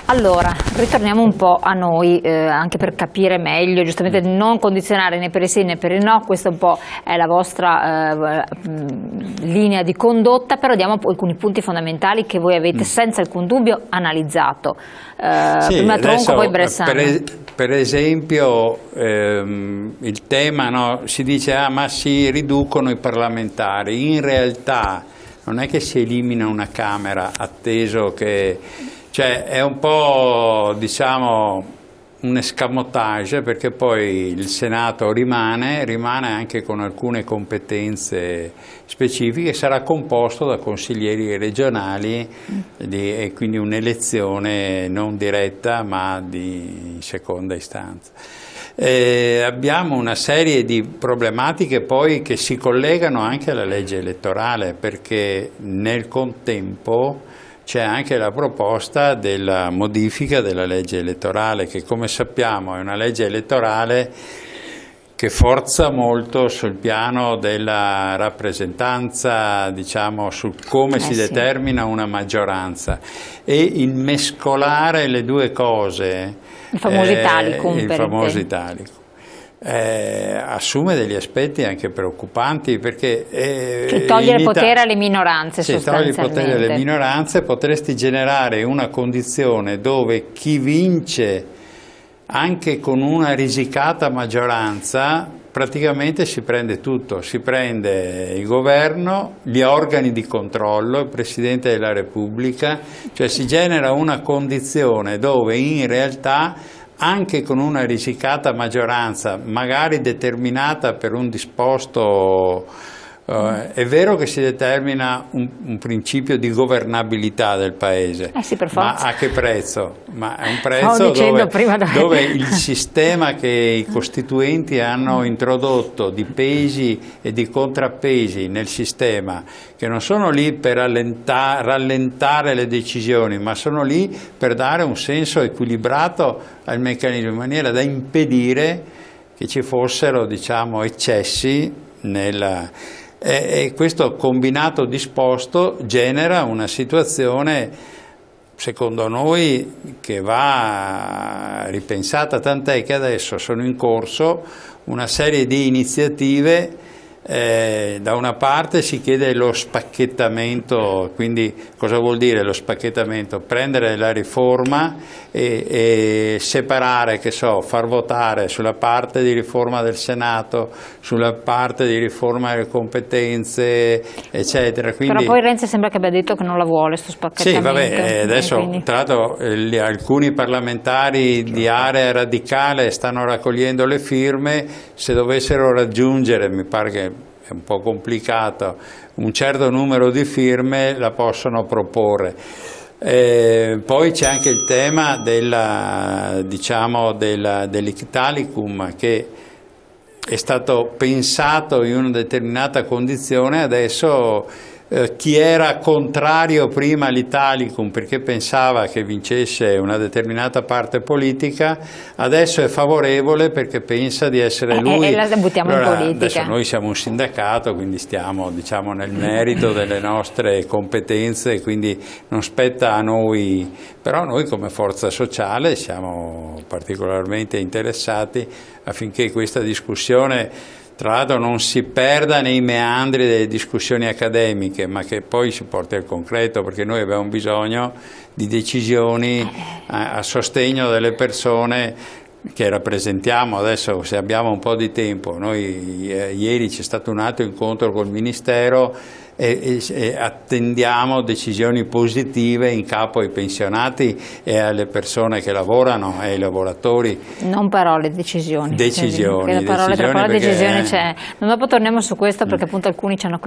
Allora, ritorniamo un po' a noi, anche per capire meglio, giustamente non condizionare né per i sì né per i no, questa un po' è la vostra linea di condotta, però diamo alcuni punti fondamentali che voi avete senza alcun dubbio analizzato. Sì, prima Tronco, poi Bressana. Per esempio il tema, no, si dice ma si riducono i parlamentari, in realtà non è che si elimina una Camera, atteso che, cioè è un po', diciamo, un escamotage, perché poi il Senato rimane anche con alcune competenze specifiche, sarà composto da consiglieri regionali e quindi un'elezione non diretta ma di seconda istanza. Abbiamo una serie di problematiche poi che si collegano anche alla legge elettorale, perché nel contempo c'è anche la proposta della modifica della legge elettorale, che come sappiamo è una legge elettorale che forza molto sul piano della rappresentanza, diciamo, su come si determina una maggioranza, e il mescolare le due cose, il famoso Italicum, il famoso Italicum. Assume degli aspetti anche preoccupanti, perché cioè, togliere potere alle minoranze, sostanzialmente. Togli il potere alle minoranze, potresti generare una condizione dove chi vince anche con una risicata maggioranza praticamente si prende tutto, si prende il governo, gli organi di controllo, il Presidente della Repubblica, cioè si genera una condizione dove in realtà anche con una risicata maggioranza, magari determinata per un disposto, è vero che si determina un principio di governabilità del Paese, sì, per forza. Ma a che prezzo? Ma è un prezzo dove il sistema che i costituenti hanno introdotto di pesi e di contrappesi nel sistema, che non sono lì per rallentare le decisioni, ma sono lì per dare un senso equilibrato al meccanismo, in maniera da impedire che ci fossero, diciamo, eccessi e questo combinato disposto genera una situazione, secondo noi, che va ripensata, tant'è che adesso sono in corso una serie di iniziative. Da una parte si chiede lo spacchettamento, quindi cosa vuol dire lo spacchettamento? Prendere la riforma e separare, che so, far votare sulla parte di riforma del Senato, sulla parte di riforma delle competenze, eccetera. Quindi, però poi Renzi sembra che abbia detto che non la vuole sto spacchettamento. Sì, vabbè, adesso tra l'altro alcuni parlamentari di area radicale stanno raccogliendo le firme, se dovessero raggiungere, mi pare che è un po' complicato, un certo numero di firme la possono proporre. Poi c'è anche il tema dell'Italicum, che è stato pensato in una determinata condizione. Adesso chi era contrario prima all'Italicum perché pensava che vincesse una determinata parte politica, adesso è favorevole perché pensa di essere lui. E la buttiamo in politica. Adesso noi siamo un sindacato, quindi stiamo, diciamo, nel merito delle nostre competenze, quindi non spetta a noi, però noi come forza sociale siamo particolarmente interessati affinché questa discussione, tra l'altro, non si perda nei meandri delle discussioni accademiche, ma che poi si porti al concreto, perché noi abbiamo bisogno di decisioni a sostegno delle persone che rappresentiamo. Adesso, se abbiamo un po' di tempo, noi ieri c'è stato un altro incontro col Ministero e attendiamo decisioni positive in capo ai pensionati e alle persone che lavorano e ai lavoratori. Non parole, decisioni. Decisioni. Decisioni c'è. Dopo torniamo su questo, perché appunto alcuni ci hanno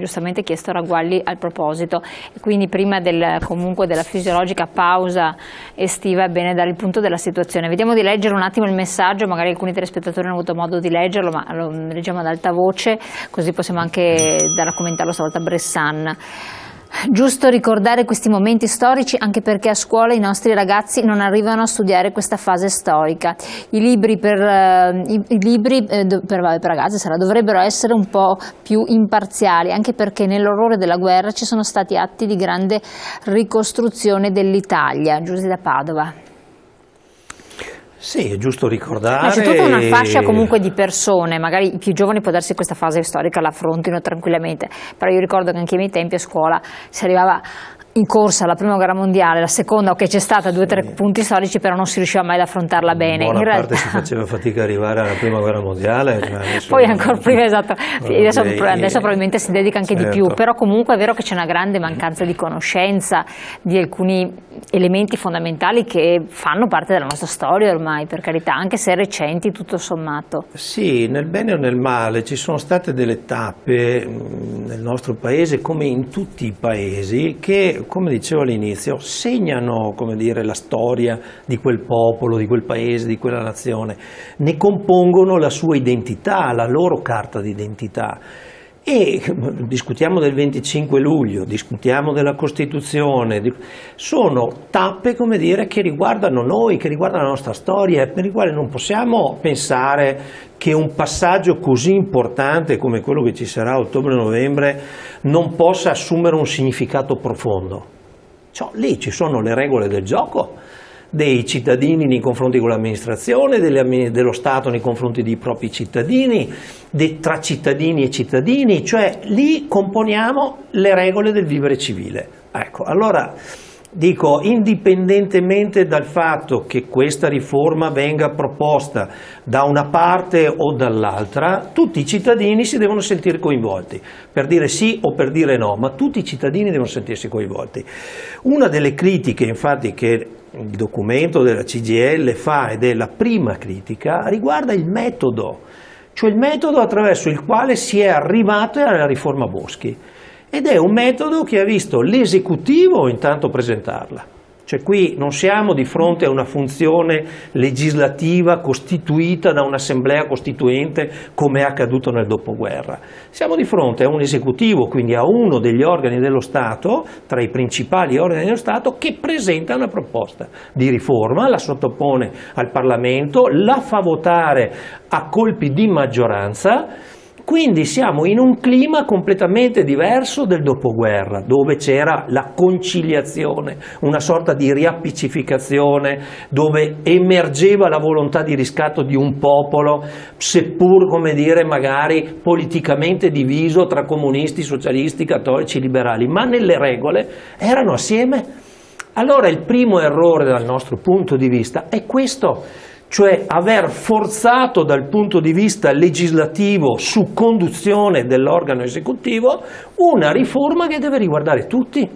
giustamente chiesto ragguagli al proposito, e quindi prima comunque della fisiologica pausa estiva è bene dare il punto della situazione. Vediamo di leggere un attimo il messaggio, magari alcuni telespettatori hanno avuto modo di leggerlo, ma lo leggiamo ad alta voce, così possiamo anche dare a commentarlo stavolta a Bressan. Giusto ricordare questi momenti storici anche perché a scuola i nostri ragazzi non arrivano a studiare questa fase storica. I libri per ragazzi dovrebbero essere un po' più imparziali, anche perché nell'orrore della guerra ci sono stati atti di grande ricostruzione dell'Italia. Giuseppe da Padova. Sì, è giusto ricordare. C'è tutta una fascia comunque di persone, magari i più giovani può darsi questa fase storica la affrontino tranquillamente, però io ricordo che anche ai miei tempi a scuola si arrivava in corsa alla prima guerra mondiale, la seconda, ok, c'è stata 2 o 3 punti storici, però non si riusciva mai ad affrontarla bene. In buona parte si faceva fatica ad arrivare alla prima guerra mondiale. Poi ancora prima, esatto, adesso probabilmente si dedica anche di più, però comunque è vero che c'è una grande mancanza di conoscenza di alcuni elementi fondamentali che fanno parte della nostra storia ormai, per carità, anche se recenti tutto sommato. Sì, nel bene o nel male ci sono state delle tappe nel nostro paese, come in tutti i paesi, che, come dicevo all'inizio, segnano, come dire, la storia di quel popolo, di quel paese, di quella nazione, ne compongono la sua identità, la loro carta d'identità. E discutiamo del 25 luglio, discutiamo della Costituzione, sono tappe, come dire, che riguardano noi, che riguardano la nostra storia, per le quali non possiamo pensare che un passaggio così importante come quello che ci sarà a ottobre-novembre non possa assumere un significato profondo. Cioè, lì ci sono le regole del gioco dei cittadini nei confronti con l'amministrazione, dello Stato nei confronti dei propri cittadini, tra cittadini e cittadini, cioè lì componiamo le regole del vivere civile. Ecco, allora dico, indipendentemente dal fatto che questa riforma venga proposta da una parte o dall'altra, tutti i cittadini si devono sentire coinvolti, per dire sì o per dire no, ma tutti i cittadini devono sentirsi coinvolti. Una delle critiche, infatti, che il documento della CGIL fa, ed è la prima critica, riguarda il metodo, cioè il metodo attraverso il quale si è arrivato alla riforma Boschi, ed è un metodo che ha visto l'esecutivo intanto presentarla. Cioè qui non siamo di fronte a una funzione legislativa costituita da un'assemblea costituente come è accaduto nel dopoguerra. Siamo di fronte a un esecutivo, quindi a uno degli organi dello Stato, tra i principali organi dello Stato, che presenta una proposta di riforma, la sottopone al Parlamento, la fa votare a colpi di maggioranza. Quindi siamo in un clima completamente diverso del dopoguerra, dove c'era la conciliazione, una sorta di riappiccificazione, dove emergeva la volontà di riscatto di un popolo, seppur, come dire, magari politicamente diviso tra comunisti, socialisti, cattolici, liberali, ma nelle regole erano assieme. Allora il primo errore dal nostro punto di vista è questo, cioè aver forzato dal punto di vista legislativo, su conduzione dell'organo esecutivo, una riforma che deve riguardare tutti.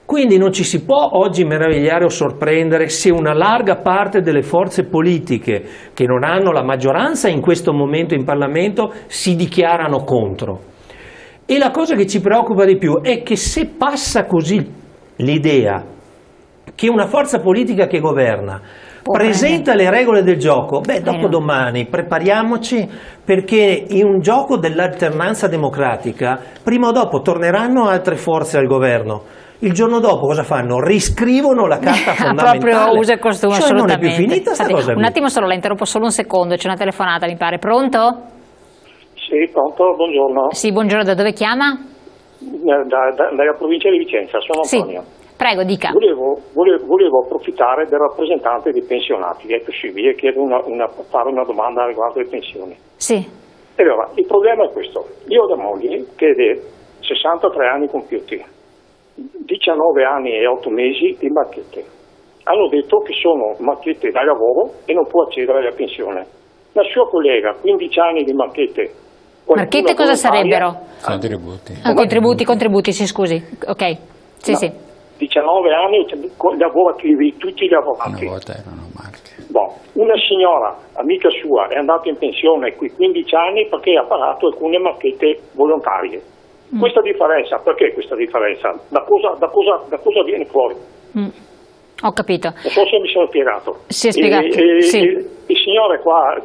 Quindi non ci si può oggi meravigliare o sorprendere se una larga parte delle forze politiche che non hanno la maggioranza in questo momento in Parlamento si dichiarano contro. E la cosa che ci preoccupa di più è che se passa così l'idea che una forza politica che governa presenta le regole del gioco, dopodomani prepariamoci, perché in un gioco dell'alternanza democratica prima o dopo torneranno altre forze al governo. Il giorno dopo cosa fanno? Riscrivono la carta fondamentale. Proprio uso e costume, cioè, assolutamente. Non è più finita sta cosa. Un attimo solo, la interrompo solo un secondo, c'è una telefonata mi pare. Pronto? Sì, pronto, buongiorno. Sì, buongiorno, da dove chiama? Dalla provincia di Vicenza, sono Antonio. Sì. Prego, dica. Volevo approfittare del rappresentante dei pensionati, è possibile, chiedo fare una domanda riguardo le pensioni. Sì. Allora, il problema è questo, io ho da moglie che è 63 anni compiuti, 19 anni e 8 mesi di marchette. Hanno detto che sono marchette da lavoro e non può accedere alla pensione. La sua collega, 15 anni di marchette. Marchette cosa sarebbero? Contributi, sì, scusi. Ok, sì, no. Sì. 19 anni lavorativi, tutti i lavorati. Una volta erano marche. Una signora, amica sua, è andata in pensione qui 15 anni perché ha pagato alcune marchette volontarie. Questa differenza, perché questa differenza? Da cosa viene fuori? Ho capito. Non so se mi sono spiegato. Si è spiegato, sì. Il signore qua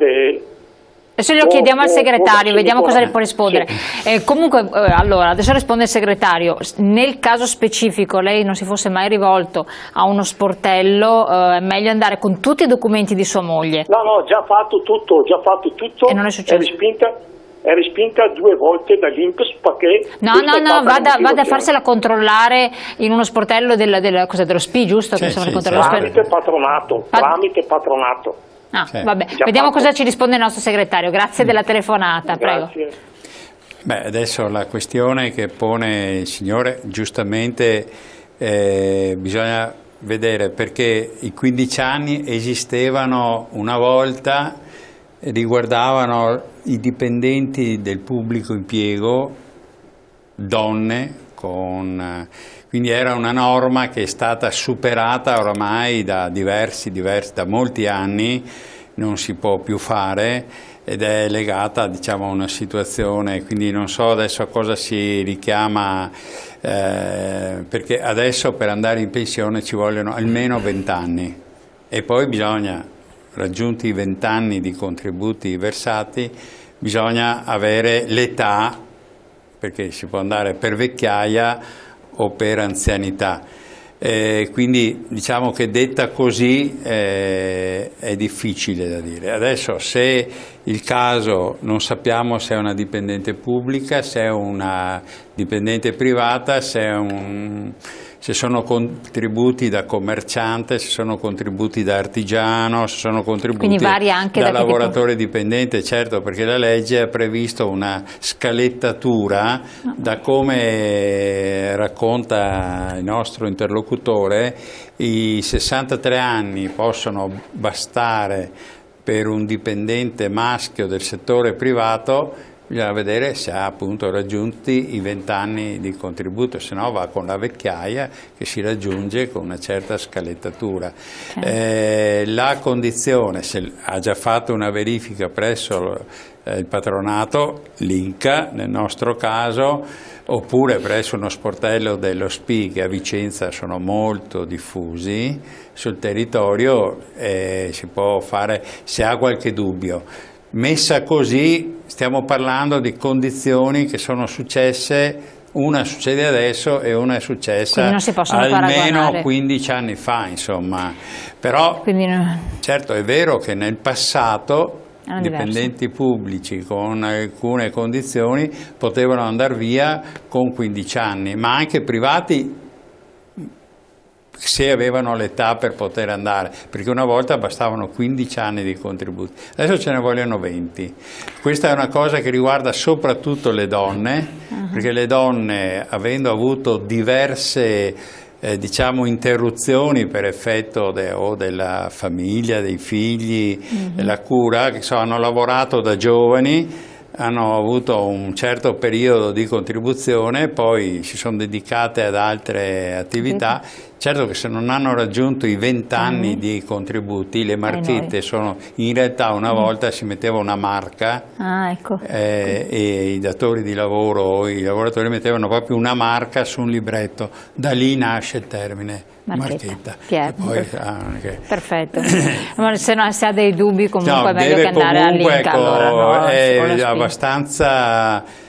Adesso glielo chiediamo al segretario, vediamo cosa le può rispondere. Sì. Comunque, allora, adesso risponde il segretario. Nel caso specifico lei non si fosse mai rivolto a uno sportello, è meglio andare con tutti i documenti di sua moglie. No, già fatto tutto. E non è successo? È respinta 2 volte dall'INPS perché... No, vada a farsela controllare in uno sportello dello SPI, giusto? Sì, tramite patronato. Ah, vabbè. Vediamo cosa ci risponde il nostro segretario. Grazie della telefonata, prego. Beh, adesso la questione che pone il signore, giustamente bisogna vedere, perché i 15 anni esistevano una volta, riguardavano i dipendenti del pubblico impiego, donne, quindi era una norma che è stata superata oramai da da molti anni, non si può più fare, ed è legata, diciamo, a una situazione, quindi non so adesso a cosa si richiama, perché adesso per andare in pensione ci vogliono almeno 20 anni e poi bisogna, raggiunti i 20 anni di contributi versati, bisogna avere l'età, perché si può andare per vecchiaia o per anzianità. Quindi diciamo che detta così è difficile da dire. Adesso, se il caso non sappiamo se è una dipendente pubblica, se è una dipendente privata, se sono contributi da commerciante, se sono contributi da artigiano, se sono contributi da lavoratore dipendente, certo, perché la legge ha previsto una scalettatura, da come racconta il nostro interlocutore, i 63 anni possono bastare per un dipendente maschio del settore privato. Bisogna vedere se ha appunto raggiunti i 20 anni di contributo, se no va con la vecchiaia che si raggiunge con una certa scalettatura. La condizione, se ha già fatto una verifica presso il patronato, l'INCA nel nostro caso, oppure presso uno sportello dello SPI, che a Vicenza sono molto diffusi sul territorio, si può fare, se ha qualche dubbio. Messa così, stiamo parlando di condizioni che sono successe, una succede adesso e una è successa almeno 15 anni fa, insomma. Però certo è vero che nel passato dipendenti pubblici con alcune condizioni potevano andare via con 15 anni, ma anche privati, se avevano l'età per poter andare, perché una volta bastavano 15 anni di contributi, adesso ce ne vogliono 20. Questa è una cosa che riguarda soprattutto le donne, perché le donne, avendo avuto diverse diciamo interruzioni per effetto o della famiglia, dei figli, la cura, che hanno lavorato da giovani, hanno avuto un certo periodo di contribuzione, poi si sono dedicate ad altre attività. Certo che se non hanno raggiunto i 20 anni di contributi, le marchette sono, in realtà una volta si metteva una marca, e i datori di lavoro o i lavoratori mettevano proprio una marca su un libretto, da lì nasce il termine marchetta. Perfetto. Se ha dei dubbi, comunque è meglio che andare all'INCA. Allora, è abbastanza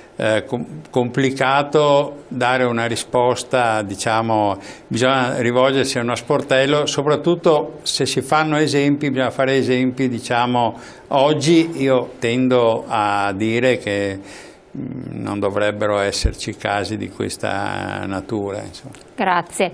complicato dare una risposta, diciamo, bisogna rivolgersi a uno sportello, soprattutto se si fanno esempi, bisogna fare esempi, diciamo, oggi io tendo a dire che non dovrebbero esserci casi di questa natura, insomma. Grazie.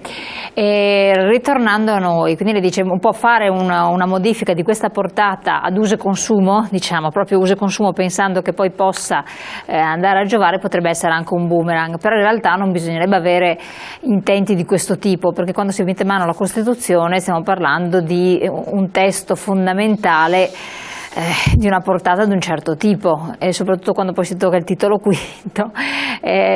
Ritornando a noi, quindi le dice, può fare una modifica di questa portata ad uso e consumo, diciamo proprio uso e consumo, pensando che poi possa andare a giovare, potrebbe essere anche un boomerang, però in realtà non bisognerebbe avere intenti di questo tipo, perché quando si mette in mano la Costituzione stiamo parlando di un testo fondamentale di una portata di un certo tipo, e soprattutto quando poi si tocca il titolo quinto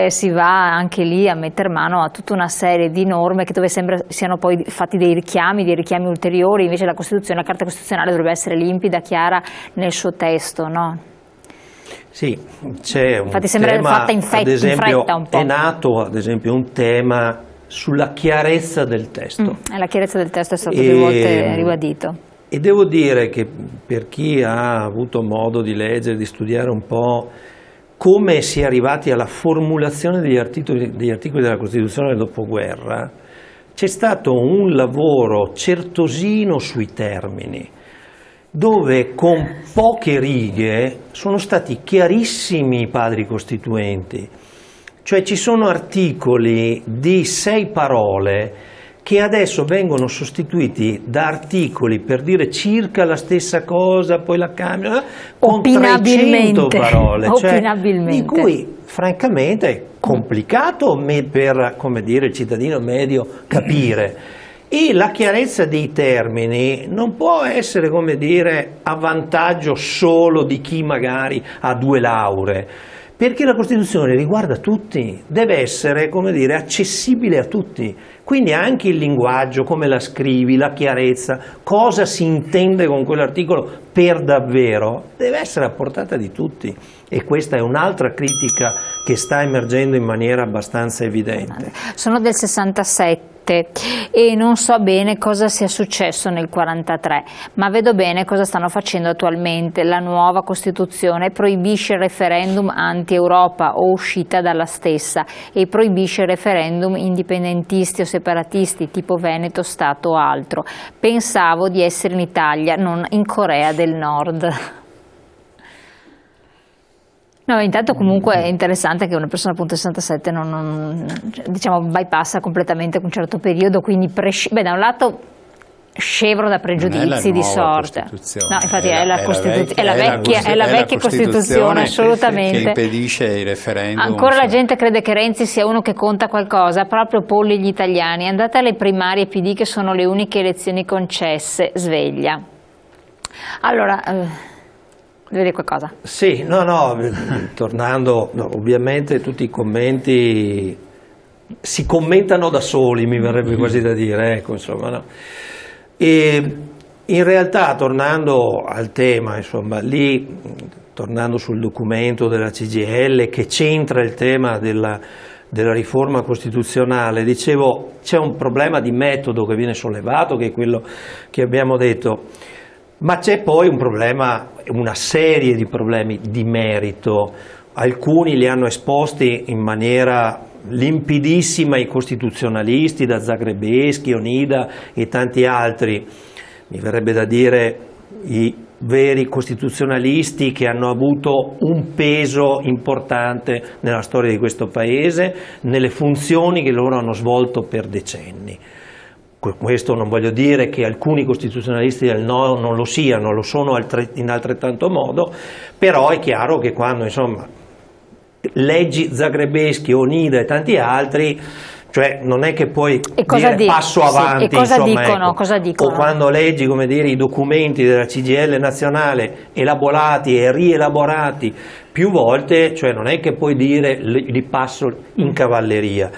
si va anche lì a mettere mano a tutta una serie di norme che dove sembra siano poi fatti dei richiami ulteriori. Invece la Carta Costituzionale dovrebbe essere limpida, chiara nel suo testo, no? Sì, c'è un Infatti sembra tema, fatta in fretta un po'. È nato ad esempio un tema sulla chiarezza del testo. La chiarezza del testo è stato più volte ribadito. E devo dire che per chi ha avuto modo di leggere, di studiare un po' come si è arrivati alla formulazione degli articoli della Costituzione del dopoguerra, c'è stato un lavoro certosino sui termini, dove con poche righe sono stati chiarissimi i padri costituenti. Cioè ci sono articoli di 6 parole che adesso vengono sostituiti da articoli per dire circa la stessa cosa, poi la cambiano, con 300 parole, cioè, di cui francamente è complicato per, come dire, il cittadino medio capire. E la chiarezza dei termini non può essere, come dire, a vantaggio solo di chi magari ha 2 lauree, perché la Costituzione riguarda tutti, deve essere, come dire, accessibile a tutti, quindi anche il linguaggio, come la scrivi, la chiarezza, cosa si intende con quell'articolo per davvero, deve essere a portata di tutti, e questa è un'altra critica che sta emergendo in maniera abbastanza evidente. Sono del 67 e non so bene cosa sia successo nel 43, ma vedo bene cosa stanno facendo attualmente. La nuova Costituzione proibisce il referendum anti-Europa o uscita dalla stessa, e proibisce il referendum indipendentisti o separatisti tipo Veneto, Stato o altro. Pensavo di essere in Italia, non in Corea del Nord. No, intanto comunque è interessante che una persona appunto del 67 diciamo bypassa completamente un certo periodo, quindi da un lato scevro da pregiudizi di sorta. No, infatti è la vecchia Costituzione, assolutamente, che impedisce i referendum. Ancora la gente crede che Renzi sia uno che conta qualcosa, proprio polli gli italiani. Andate alle primarie PD, che sono le uniche elezioni concesse, sveglia. Allora, vedi qualcosa? Sì, tornando, ovviamente tutti i commenti si commentano da soli, mi verrebbe quasi da dire, ecco, insomma, no. E in realtà, tornando al tema, insomma, lì, tornando sul documento della CGIL che c'entra il tema della riforma costituzionale, dicevo, c'è un problema di metodo che viene sollevato, che è quello che abbiamo detto, ma c'è poi un problema, una serie di problemi di merito. Alcuni li hanno esposti in maniera limpidissima i costituzionalisti, da Zagrebeschi, Onida e tanti altri, mi verrebbe da dire i veri costituzionalisti che hanno avuto un peso importante nella storia di questo Paese, nelle funzioni che loro hanno svolto per decenni. Questo non voglio dire che alcuni costituzionalisti del no non lo siano, lo sono in altrettanto modo, però è chiaro che quando, insomma, leggi Zagrebeschi, Onida e tanti altri, cioè non è che puoi dire passo avanti, e cosa insomma, dicono? Ecco. Cosa dicono? O quando leggi, come dire, i documenti della CGIL nazionale elaborati e rielaborati più volte, cioè non è che puoi dire li passo in cavalleria.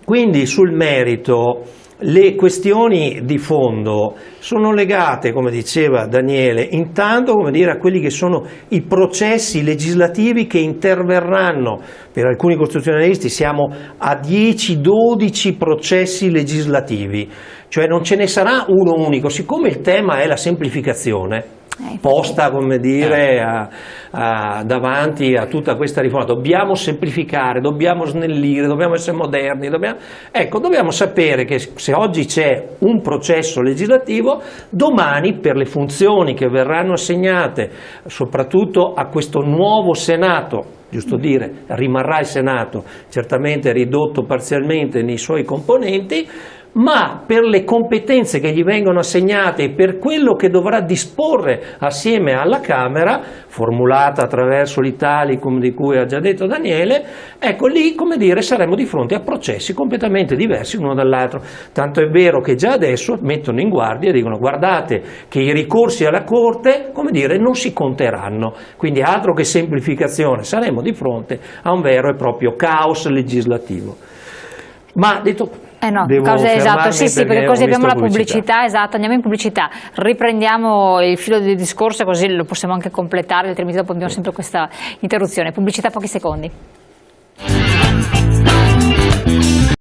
Quindi sul merito le questioni di fondo sono legate, come diceva Daniele, intanto, come dire, a quelli che sono i processi legislativi che interverranno. Per alcuni costituzionalisti siamo a 10-12 processi legislativi, cioè non ce ne sarà uno unico, siccome il tema è la semplificazione posta, come dire, davanti a tutta questa riforma. Dobbiamo semplificare, dobbiamo snellire, dobbiamo essere moderni, dobbiamo sapere che se oggi c'è un processo legislativo, domani, per le funzioni che verranno assegnate soprattutto a questo nuovo Senato, giusto dire, rimarrà il Senato certamente ridotto parzialmente nei suoi componenti, ma per le competenze che gli vengono assegnate e per quello che dovrà disporre assieme alla Camera, formulata attraverso l'Italicum di cui ha già detto Daniele, ecco lì, come dire, saremo di fronte a processi completamente diversi l'uno dall'altro. Tanto è vero che già adesso mettono in guardia e dicono: guardate che i ricorsi alla Corte, come dire, non si conteranno, quindi altro che semplificazione, saremo di fronte a un vero e proprio caos legislativo. Ma detto esatto, sì, perché così abbiamo la pubblicità, esatto, andiamo in pubblicità, riprendiamo il filo del discorso così lo possiamo anche completare, altrimenti dopo abbiamo sempre questa interruzione. Pubblicità, pochi secondi.